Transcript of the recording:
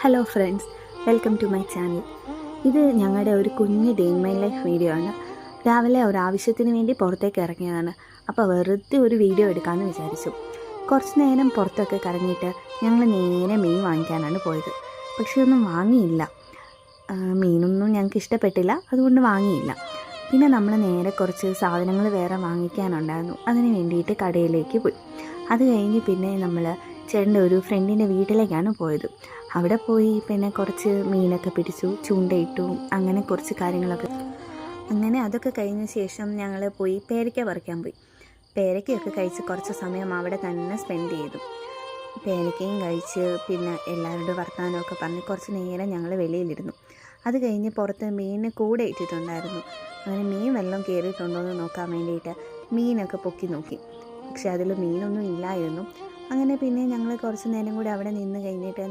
Hello friends, welcome to my channel. ഇത് ഞങ്ങളുടെ ഒരു കുഞ്ഞ് day in my life video ആണ്. രാവിലെ ഒരാവശ്യത്തിന് വേണ്ടി പുറത്തേക്ക് ഇറങ്ങിയതാണ്. അപ്പോൾ വെറുതെ ഒരു വീഡിയോ എടുക്കാമെന്ന് വിചാരിച്ചു. കുറച്ച് നേരം പുറത്തൊക്കെ കറങ്ങിയിട്ട് ഞങ്ങൾ നേരെ മീൻ വാങ്ങിക്കാനാണ് പോയത്. പക്ഷേ ഒന്നും വാങ്ങിയില്ല. മീനൊന്നും ഞങ്ങൾക്ക് ഇഷ്ടപ്പെട്ടില്ല, അതുകൊണ്ട് വാങ്ങിയില്ല. പിന്നെ നമ്മൾ നേരെ കുറച്ച് സാധനങ്ങൾ വേറെ വാങ്ങിക്കാനുണ്ടായിരുന്നു. അതിന് വേണ്ടിയിട്ട് കടയിലേക്ക് പോയി. അത് കഴിഞ്ഞ് പിന്നെ നമ്മൾ ചേട്ടൻ്റെ ഒരു ഫ്രണ്ടിൻ്റെ വീട്ടിലേക്കാണ് പോയത്. അവിടെ പോയി പിന്നെ കുറച്ച് മീനൊക്കെ പിടിച്ചു, ചൂണ്ടയിട്ടു, അങ്ങനെ കുറച്ച് കാര്യങ്ങളൊക്കെ. അങ്ങനെ അതൊക്കെ കഴിഞ്ഞ ശേഷം ഞങ്ങൾ പോയി പേരയ്ക്ക പറിക്കാൻ പോയി. പേരയ്ക്കയൊക്കെ കഴിച്ച് കുറച്ച് സമയം അവിടെ തന്നെ സ്പെൻഡ് ചെയ്തു. പേരയ്ക്കയും കഴിച്ച് പിന്നെ എല്ലാവരുടെ വർത്തമാനമൊക്കെ പറഞ്ഞ് കുറച്ച് നേരം ഞങ്ങൾ വെളിയിലിരുന്നു. അത് കഴിഞ്ഞ് പുറത്ത് മീനിന് കൂടെ ഇട്ടിട്ടുണ്ടായിരുന്നു. അങ്ങനെ മീൻ വെള്ളം കയറിയിട്ടുണ്ടോ എന്ന് നോക്കാൻ വേണ്ടിയിട്ട് മീനൊക്കെ പൊക്കി നോക്കി. പക്ഷെ അതിൽ മീനൊന്നും ഇല്ലായിരുന്നു. അങ്ങനെ പിന്നെ ഞങ്ങൾ കുറച്ച് നേരം കൂടി അവിടെ നിന്ന് കഴിഞ്ഞിട്ട്